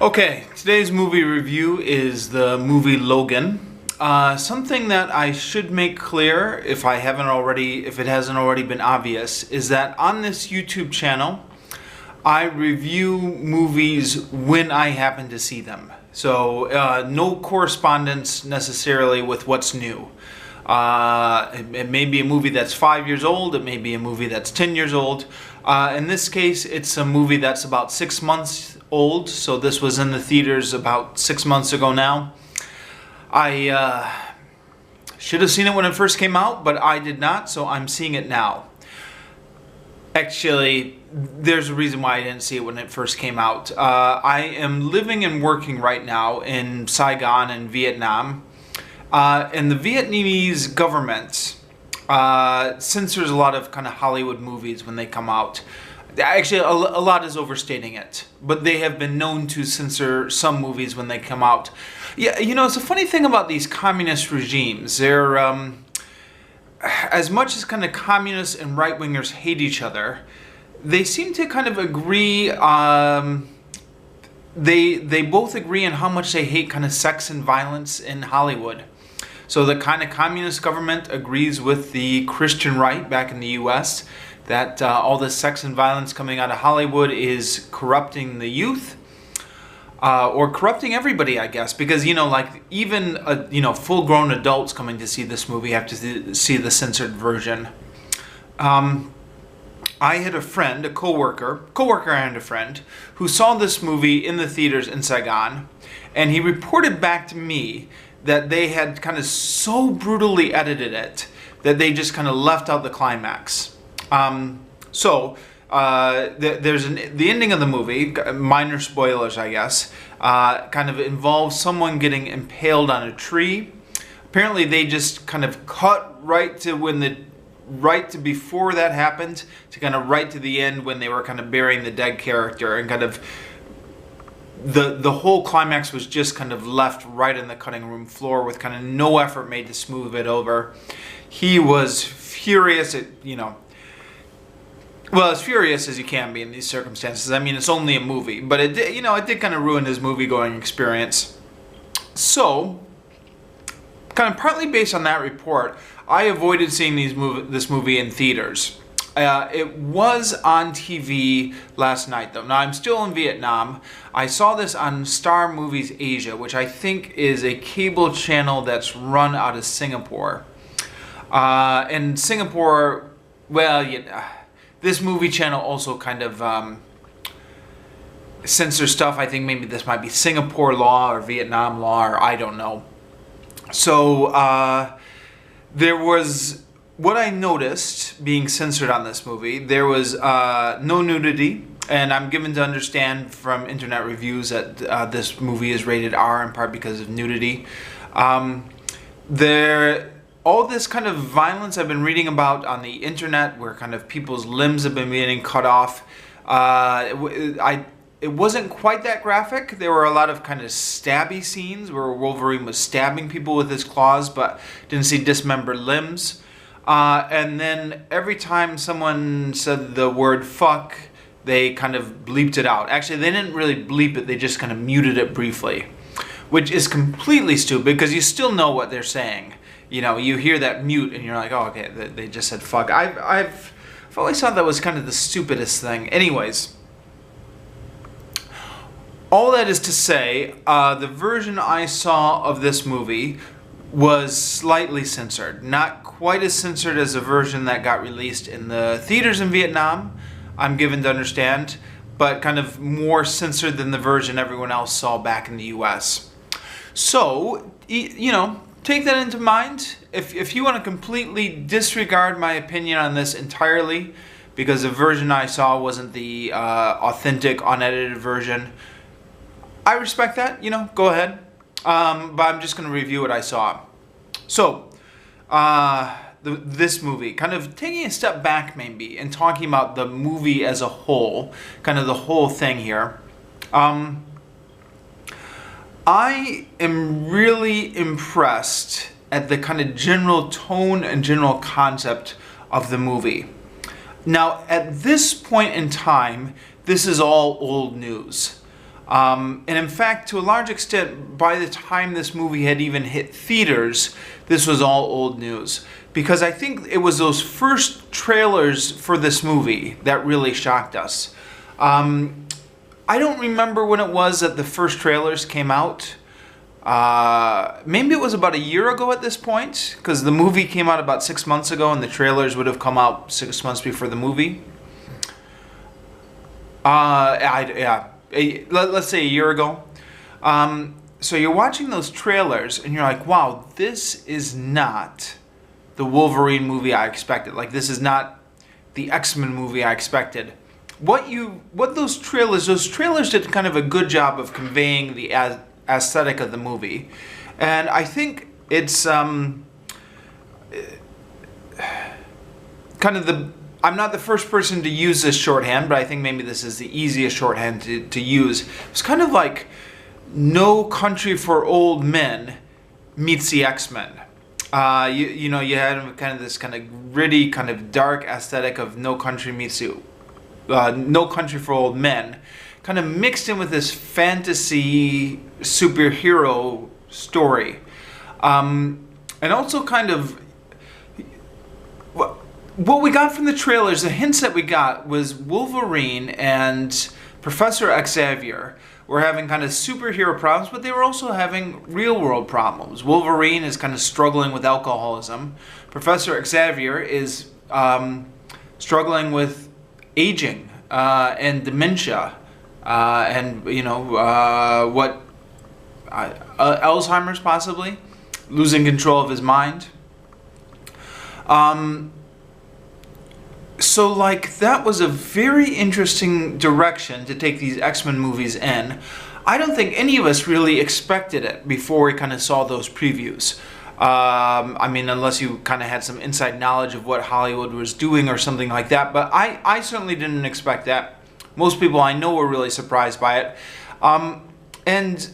Okay, today's movie review is the movie Logan. Something that I should make clear, if it hasn't already been obvious, is that on this YouTube channel, I review movies when I happen to see them. So no correspondence necessarily with what's new. It may be a movie that's 5 years old, it may be a movie that's 10 years old. In this case, it's a movie that's about 6 months old, so this was in the theaters about 6 months ago now. I should have seen it when it first came out, but I did not, so I'm seeing it now. Actually, there's a reason why I didn't see it when it first came out. I am living and working right now in Saigon in Vietnam. And the Vietnamese government censors a lot of kind of Hollywood movies when they come out. Actually, a lot is overstating it, but they have been known to censor some movies when they come out. Yeah, you know, it's a funny thing about these communist regimes. They're, as much as kind of communists and right-wingers hate each other, they seem to kind of agree, they both agree on how much they hate kind of sex and violence in Hollywood. So the kind of communist government agrees with the Christian right back in the US that all this sex and violence coming out of Hollywood is corrupting the youth, or corrupting everybody, I guess, because, you know, like even full-grown adults coming to see this movie have to see the censored version. I had a friend, a coworker and a friend, who saw this movie in the theaters in Saigon, and he reported back to me that they had kind of so brutally edited it that they just kind of left out the climax. The ending of the movie, minor spoilers I guess, kind of involves someone getting impaled on a tree. Apparently they just kind of cut right to before that happened to kind of right to the end when they were kind of burying the dead character, and kind of the whole climax was just kind of left right in the cutting room floor with kind of no effort made to smooth it over. He was furious at, well, as furious as you can be in these circumstances. I mean, it's only a movie, but it did kind of ruin his movie-going experience. So, kind of partly based on that report, I avoided seeing this movie in theaters. It was on TV last night, though. Now, I'm still in Vietnam. I saw this on Star Movies Asia, which I think is a cable channel that's run out of Singapore. And Singapore, well, this movie channel also kind of censors stuff. I think maybe this might be Singapore law or Vietnam law, or I don't know. So there was, what I noticed being censored on this movie, there was no nudity, and I'm given to understand from internet reviews that this movie is rated R in part because of nudity. All this kind of violence I've been reading about on the internet, where kind of people's limbs have been getting cut off, it wasn't quite that graphic. There were a lot of kind of stabby scenes where Wolverine was stabbing people with his claws, but didn't see dismembered limbs. And then every time someone said the word fuck, they kind of bleeped it out. Actually, they didn't really bleep it, they just kind of muted it briefly, which is completely stupid because you still know what they're saying. You know, you hear that mute and you're like, oh, okay, they just said fuck. I've always thought that was kind of the stupidest thing. Anyways, all that is to say, the version I saw of this movie was slightly censored. Not quite as censored as the version that got released in the theaters in Vietnam, I'm given to understand, but kind of more censored than the version everyone else saw back in the US. So, take that into mind. If you want to completely disregard my opinion on this entirely, because the version I saw wasn't the authentic, unedited version, I respect that, go ahead. But I'm just going to review what I saw. So, this movie, kind of taking a step back maybe, and talking about the movie as a whole, kind of the whole thing here. I am really impressed at the kind of general tone and general concept of the movie. Now, at this point in time, this is all old news. And in fact, to a large extent, by the time this movie had even hit theaters, this was all old news. Because I think it was those first trailers for this movie that really shocked us. I don't remember when it was that the first trailers came out. Maybe it was about a year ago at this point, because the movie came out about 6 months ago and the trailers would have come out 6 months before the movie. Let's say a year ago. So you're watching those trailers and you're like, wow, this is not the Wolverine movie I expected. Like, this is not the X-Men movie I expected. What those trailers did kind of a good job of conveying the aesthetic of the movie. And I think it's kind of I'm not the first person to use this shorthand, but I think maybe this is the easiest shorthand to use. It's kind of like No Country for Old Men meets the X-Men. You know, you had kind of this kind of gritty, kind of dark aesthetic of No Country for Old Men, kind of mixed in with this fantasy superhero story. And also kind of what we got from the trailers, the hints that we got was Wolverine and Professor Xavier were having kind of superhero problems, but they were also having real world problems. Wolverine is kind of struggling with alcoholism. Professor Xavier is struggling with aging and dementia and, you know, Alzheimer's possibly, losing control of his mind. So, like, that was a very interesting direction to take these X-Men movies in. I don't think any of us really expected it before we kind of saw those previews. I mean, unless you kind of had some inside knowledge of what Hollywood was doing or something like that. But I certainly didn't expect that. Most people I know were really surprised by it. And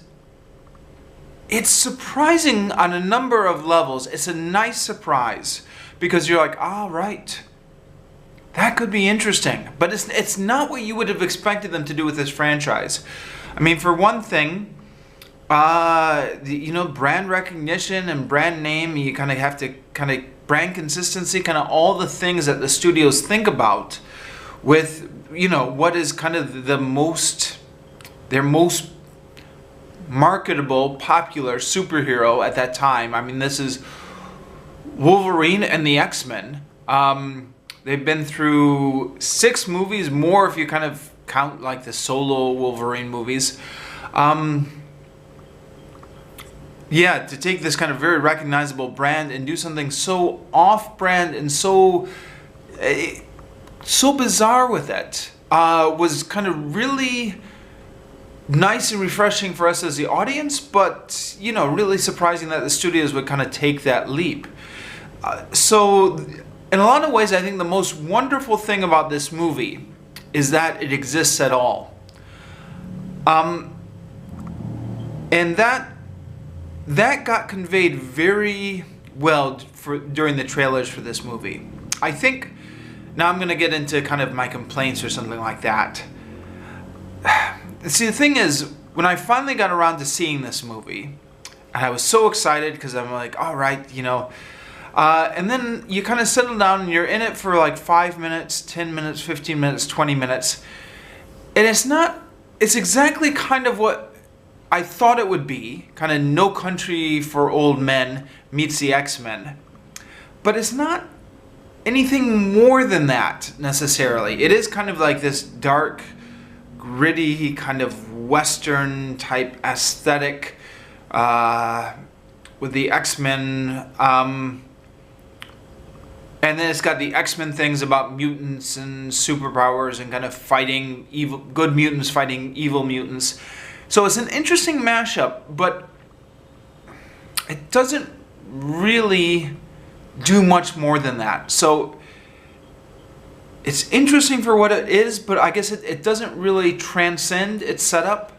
it's surprising on a number of levels. It's a nice surprise because you're like, all right, that could be interesting. But it's not what you would have expected them to do with this franchise. I mean, for one thing, you know, brand recognition and brand name, you kind of have to kind of brand consistency, kind of all the things that the studios think about with, you know, what is kind of their most marketable, popular superhero at that time. I mean, this is Wolverine and the X-Men. They've been through 6 movies, more if you kind of count like the solo Wolverine movies. Yeah, to take this kind of very recognizable brand and do something so off-brand and so bizarre with it was kind of really nice and refreshing for us as the audience, but, you know, really surprising that the studios would kind of take that leap. So in a lot of ways, I think the most wonderful thing about this movie is that it exists at all. And that got conveyed very well during the trailers for this movie. I think, now I'm going to get into kind of my complaints or something like that. See, the thing is, when I finally got around to seeing this movie, and I was so excited because I'm like, all right, you know, and then you kind of settle down and you're in it for like 5 minutes, 10 minutes, 15 minutes, 20 minutes. And it's exactly kind of what I thought it would be, kind of No Country for Old Men meets the X-Men. But it's not anything more than that, necessarily. It is kind of like this dark, gritty, kind of Western type aesthetic with the X-Men. And then it's got the X-Men things about mutants and superpowers and kind of fighting good mutants fighting evil mutants. So it's an interesting mashup, but it doesn't really do much more than that. So it's interesting for what it is, but I guess it doesn't really transcend its setup.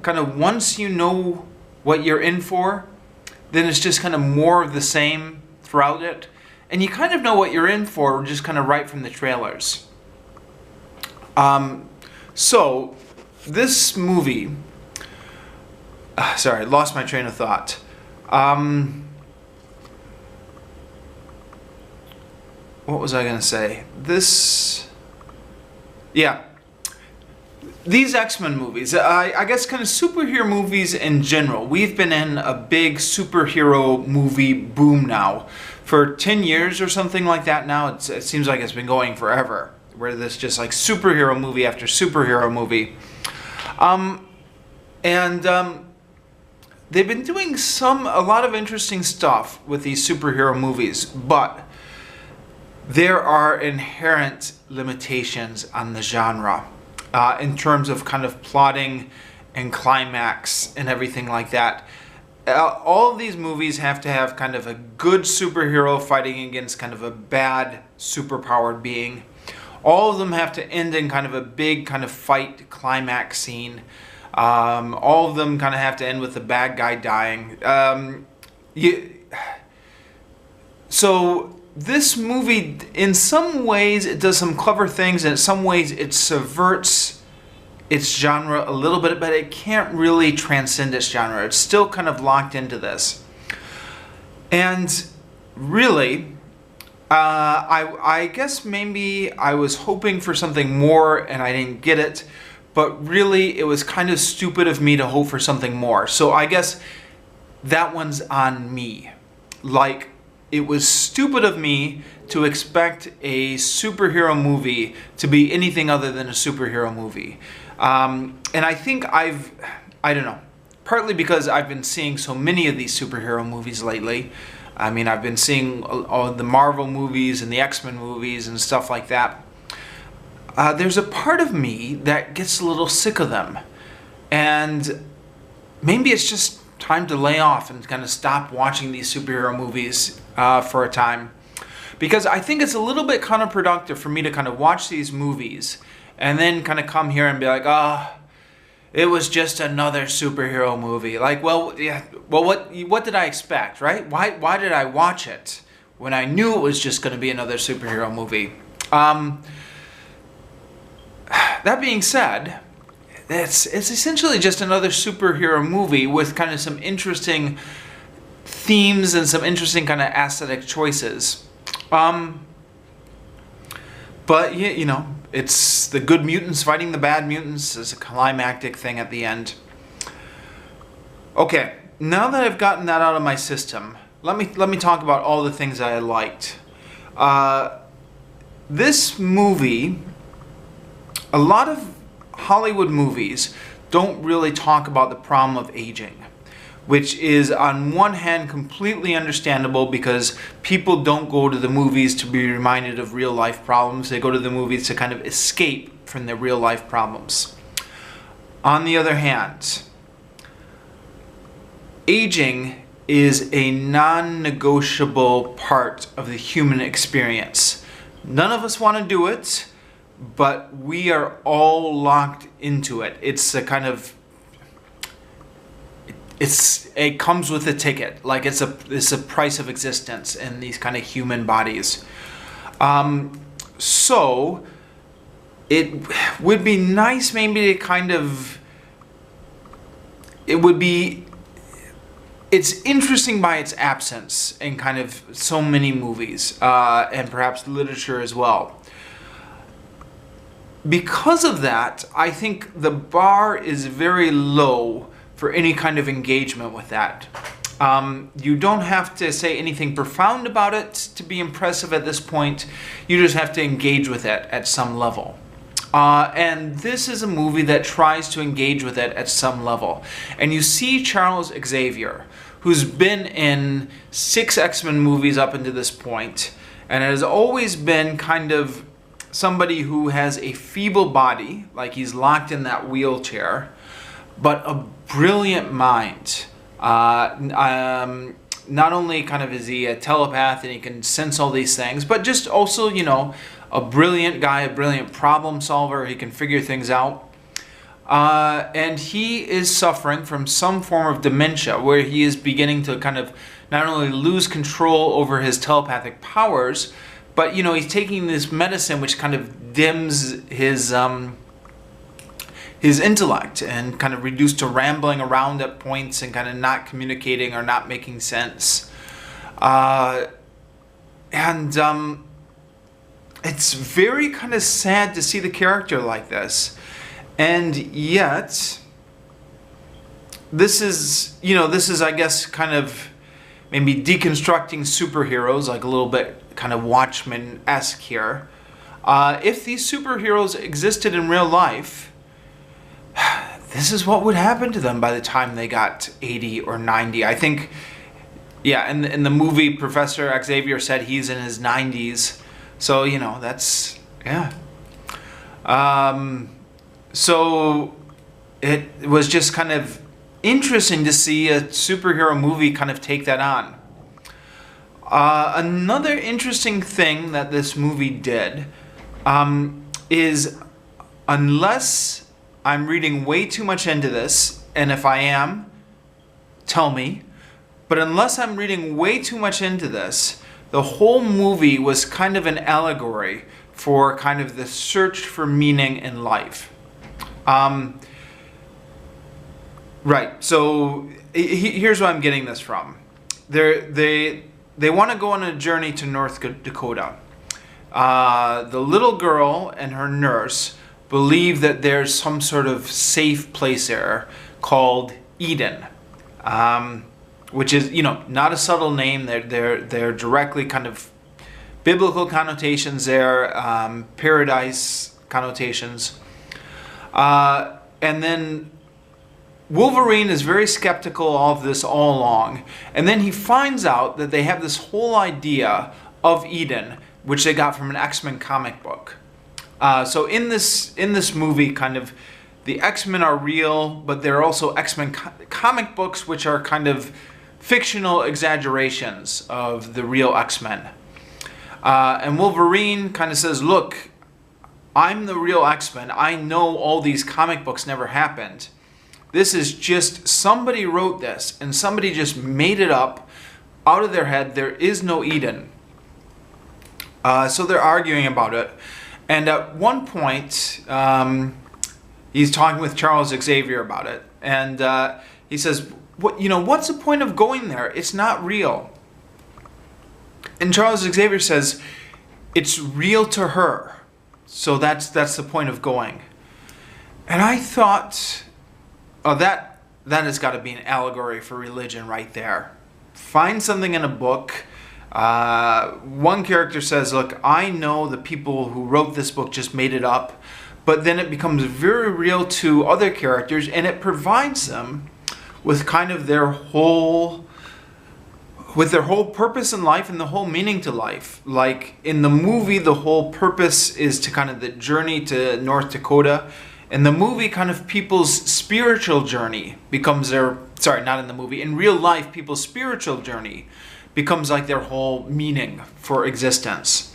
Kind of once you know what you're in for, then it's just kind of more of the same throughout it. And you kind of know what you're in for just kind of right from the trailers. So this movie Sorry, lost my train of thought. What was I going to say? Yeah. These X-Men movies, I guess kind of superhero movies in general. We've been in a big superhero movie boom now. For 10 years or something like that now. It seems like it's been going forever. Where there's just like superhero movie after superhero movie. They've been doing a lot of interesting stuff with these superhero movies, but there are inherent limitations on the genre in terms of kind of plotting and climax and everything like that. All of these movies have to have kind of a good superhero fighting against kind of a bad superpowered being. All of them have to end in kind of a big kind of fight climax scene. All of them kind of have to end with the bad guy dying. So this movie, in some ways, it does some clever things, and in some ways, it subverts its genre a little bit, but it can't really transcend its genre. It's still kind of locked into this. And really, I guess maybe I was hoping for something more and I didn't get it, but really it was kind of stupid of me to hope for something more. So I guess that one's on me. Like, it was stupid of me to expect a superhero movie to be anything other than a superhero movie. And I think I don't know, partly because I've been seeing so many of these superhero movies lately. I mean, I've been seeing all the Marvel movies and the X-Men movies and stuff like that. There's a part of me that gets a little sick of them. And maybe it's just time to lay off and kind of stop watching these superhero movies for a time. Because I think it's a little bit counterproductive for me to kind of watch these movies and then kind of come here and be like, it was just another superhero movie. Like, well, yeah, well, what did I expect, right? Why did I watch it when I knew it was just going to be another superhero movie? That being said, it's essentially just another superhero movie with kind of some interesting themes and some interesting kind of aesthetic choices. But you know, it's the good mutants fighting the bad mutants. It's a climactic thing at the end. Okay, now that I've gotten that out of my system, let me talk about all the things that I liked. This movie, a lot of Hollywood movies don't really talk about the problem of aging, which is on one hand completely understandable because people don't go to the movies to be reminded of real life problems. They go to the movies to kind of escape from their real life problems. On the other hand, aging is a non-negotiable part of the human experience. None of us want to do it, but we are all locked into it. It's a kind of, it comes with a ticket. Like it's a price of existence in these kind of human bodies. So it would be nice maybe to kind of, it's interesting by its absence in kind of so many movies and perhaps literature as well. Because of that, I think the bar is very low for any kind of engagement with that. You don't have to say anything profound about it to be impressive at this point. You just have to engage with it at some level. And this is a movie that tries to engage with it at some level. And you see Charles Xavier, who's been in 6 X-Men movies up until this point, and has always been kind of somebody who has a feeble body, like he's locked in that wheelchair, but a brilliant mind. Not only kind of is he a telepath and he can sense all these things, but just also, you know, a brilliant guy, a brilliant problem solver. He can figure things out. And he is suffering from some form of dementia where he is beginning to kind of not only lose control over his telepathic powers, but, you know, he's taking this medicine which kind of dims his his intellect and kind of reduced to rambling around at points and kind of not communicating or not making sense. It's very kind of sad to see the character like this. And yet, this is, I guess, kind of maybe deconstructing superheroes, like a little bit kind of Watchmen-esque here. If these superheroes existed in real life, this is what would happen to them by the time they got 80 or 90. I think, yeah, in the movie, Professor Xavier said he's in his 90s. So, that's, yeah. So it was just kind of interesting to see a superhero movie kind of take that on. Another interesting thing that this movie did is, unless I'm reading way too much into this, and if I am, tell me, but unless I'm reading way too much into this, the whole movie was kind of an allegory for kind of the search for meaning in life. Right, so here's where I'm getting this from. They want to go on a journey to North Dakota. The little girl and her nurse believe that there's some sort of safe place there called Eden, which is, not a subtle name. They're directly kind of biblical connotations there, paradise connotations. And then Wolverine is very skeptical of this all along, and then he finds out that they have this whole idea of Eden, which they got from an X-Men comic book. So in this movie, kind of, the X-Men are real, but there are also X-Men comic books, which are kind of fictional exaggerations of the real X-Men. And Wolverine kind of says, look, I'm the real X-Men. I know all these comic books never happened. This is just, somebody wrote this, and somebody just made it up out of their head. There is no Eden. So they're arguing about it. And at one point, he's talking with Charles Xavier about it. And he says, what's the point of going there? It's not real. And Charles Xavier says, it's real to her. So that's the point of going. And I thought, oh, that has got to be an allegory for religion right there. Find something in a book. One character says, look, I know the people who wrote this book just made it up. But then it becomes very real to other characters, and it provides them with kind of their whole purpose in life and the whole meaning to life. Like in the movie, the whole purpose is to kind of the journey to North Dakota. In the movie, kind of people's spiritual journey becomes their, sorry, not in the movie, in real life, people's spiritual journey becomes like their whole meaning for existence.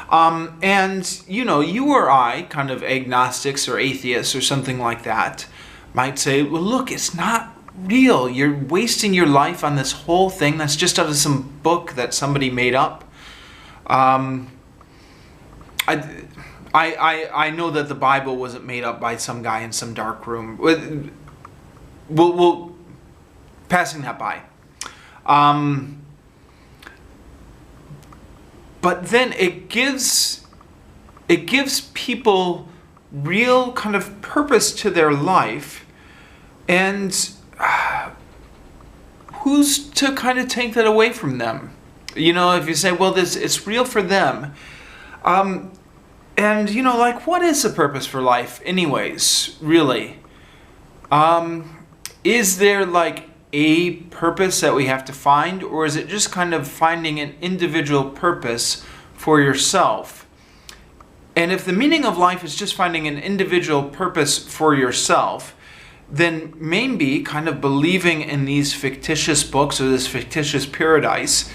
And, you or I, kind of agnostics or atheists or something like that, might say, well, look, it's not real. You're wasting your life on this whole thing that's just out of some book that somebody made up. I know that the Bible wasn't made up by some guy in some dark room. We'll passing that by. But then it gives people real kind of purpose to their life, and who's to kind of take that away from them? If you say, well, it's real for them, and what is the purpose for life anyways, really? Is there like a purpose that we have to find, or is it just kind of finding an individual purpose for yourself? And if the meaning of life is just finding an individual purpose for yourself, then maybe kind of believing in these fictitious books or this fictitious paradise,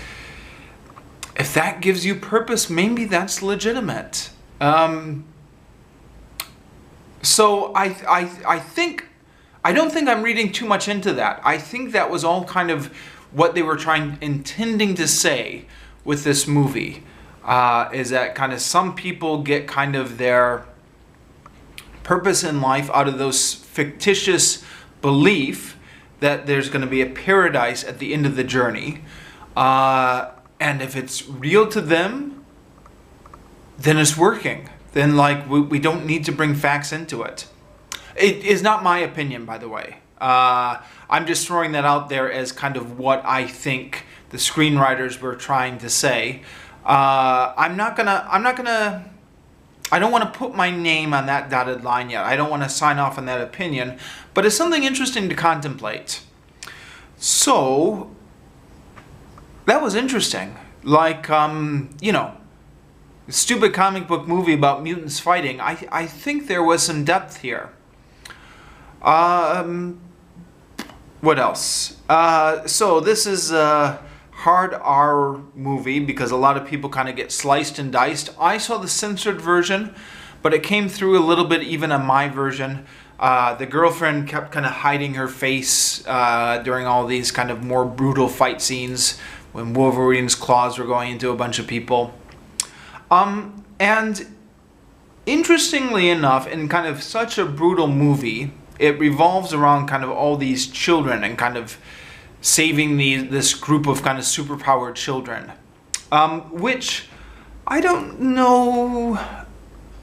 if that gives you purpose, maybe that's legitimate. So I don't think I'm reading too much into that. I think that was all kind of what they were intending to say with this movie, is that kind of some people get kind of their purpose in life out of those fictitious belief that there's going to be a paradise at the end of the journey. And if it's real to them, then it's working. Then like we don't need to bring facts into it. It is not my opinion, by the way. I'm just throwing that out there as kind of what I think the screenwriters were trying to say. I don't want to put my name on that dotted line yet. I don't want to sign off on that opinion, but it's something interesting to contemplate. So, that was interesting. Like, stupid comic book movie about mutants fighting. I think there was some depth here. What else? So this is a hard R movie because a lot of people kind of get sliced and diced. I saw the censored version, but it came through a little bit even on my version. The girlfriend kept kind of hiding her face during all these kind of more brutal fight scenes when Wolverine's claws were going into a bunch of people. And interestingly enough, in kind of such a brutal movie, it revolves around kind of all these children and kind of saving this group of kind of superpowered children. Which, I don't know.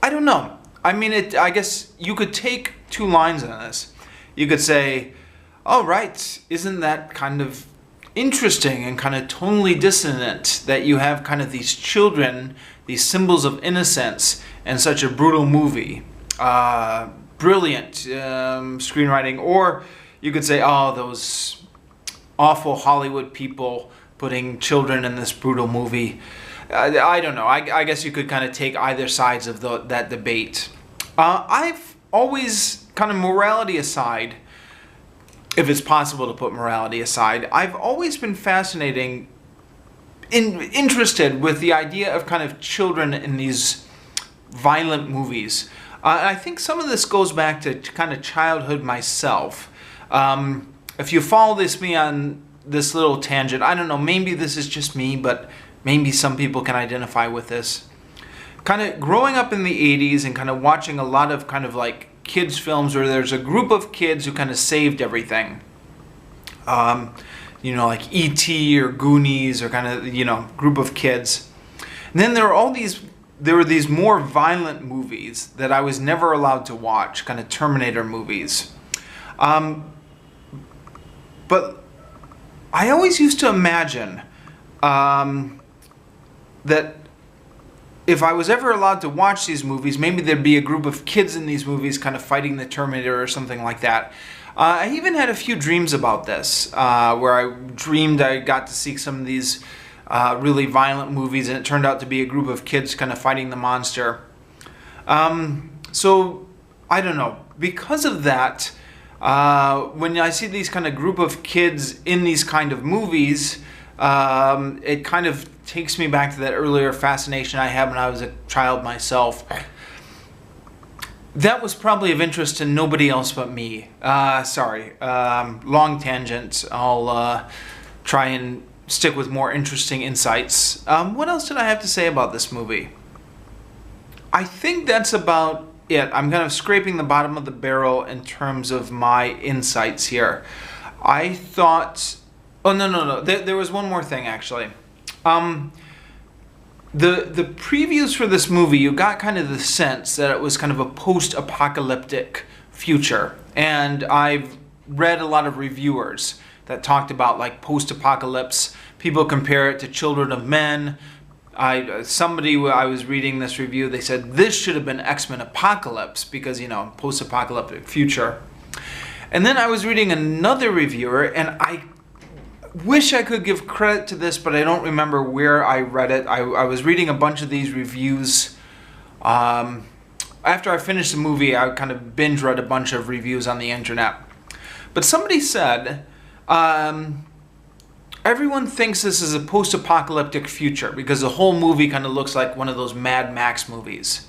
I mean, I guess you could take two lines on this. You could say, all right, isn't that kind of interesting and kind of tonally dissonant that you have kind of these children, these symbols of innocence in such a brutal movie? Brilliant screenwriting. Or you could say, oh, those awful Hollywood people putting children in this brutal movie. I don't know. I guess you could kind of take either sides of that debate. I've always, kind of morality aside, if it's possible to put morality aside, I've always been interested with the idea of kind of children in these violent movies. I think some of this goes back to kind of childhood myself. If you follow me on this little tangent, I don't know, maybe this is just me, but maybe some people can identify with this. Kind of growing up in the 80s and kind of watching a lot of kind of like kids films where there's a group of kids who kind of saved everything. Like E.T. or Goonies or kind of, group of kids. And then there were these more violent movies that I was never allowed to watch, kind of Terminator movies. But I always used to imagine that if I was ever allowed to watch these movies, maybe there'd be a group of kids in these movies kind of fighting the Terminator or something like that. I even had a few dreams about this, where I dreamed I got to see some of these really violent movies, and it turned out to be a group of kids kind of fighting the monster. So, I don't know. Because of that, when I see these kind of group of kids in these kind of movies, it kind of takes me back to that earlier fascination I had when I was a child myself. That was probably of interest to nobody else but me. Sorry. Long tangent. I'll try and stick with more interesting insights. What else did I have to say about this movie? I think that's about it. I'm kind of scraping the bottom of the barrel in terms of my insights here. I thought... Oh, no. There was one more thing, actually. The previews for this movie, you got kind of the sense that it was kind of a post-apocalyptic future. And I've read a lot of reviewers that talked about like post-apocalypse. People compare it to Children of Men. I was reading this review, they said this should have been X-Men Apocalypse because, post-apocalyptic future. And then I was reading another reviewer, and I wish I could give credit to this, but I don't remember where I read it. I was reading a bunch of these reviews. After I finished the movie, I kind of binge read a bunch of reviews on the internet. But somebody said, everyone thinks this is a post-apocalyptic future because the whole movie kind of looks like one of those Mad Max movies.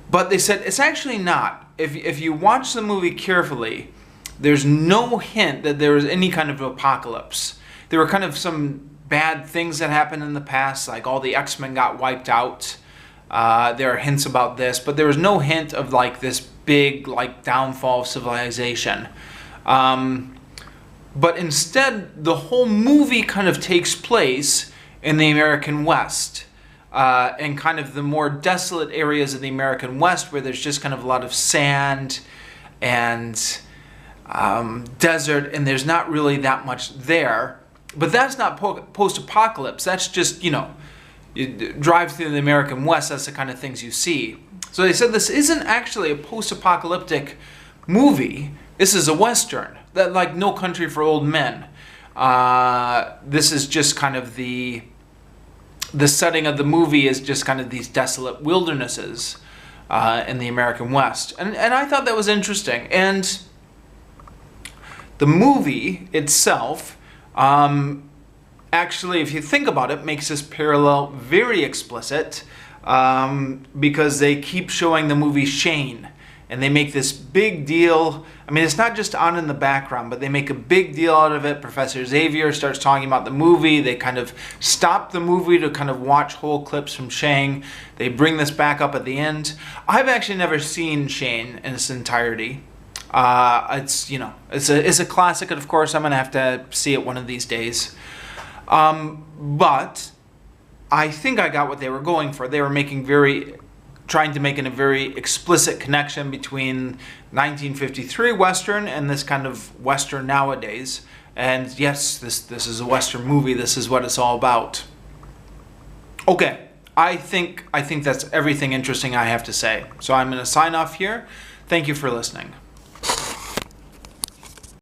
But they said it's actually not. If you watch the movie carefully, there's no hint that there was any kind of apocalypse. There were kind of some bad things that happened in the past, like all the X-Men got wiped out. There are hints about this, but there was no hint of like this big like downfall of civilization. But instead, the whole movie kind of takes place in the American West, and kind of the more desolate areas of the American West, where there's just kind of a lot of sand and desert, and there's not really that much there. But that's not post-apocalypse. That's just, you know, you drive through the American West, that's the kind of things you see. So they said this isn't actually a post-apocalyptic movie. This is a Western, that like No Country for Old Men. This is just kind of the setting of the movie is just kind of these desolate wildernesses in the American West. And I thought that was interesting. And the movie itself, actually, if you think about it, makes this parallel very explicit, because they keep showing the movie Shane. And they make this big deal. I mean, it's not just on in the background, but they make a big deal out of it. Professor Xavier starts talking about the movie. They kind of stop the movie to kind of watch whole clips from Shane. They bring this back up at the end. I've actually never seen Shane in its entirety. It's, you know, it's a classic, and of course I'm gonna have to see it one of these days. But I think I got what they were going for. They were trying to make a very explicit connection between 1953 Western and this kind of Western nowadays. And yes, this is a Western movie. This is what it's all about. Okay, I think that's everything interesting I have to say. So I'm going to sign off here. Thank you for listening.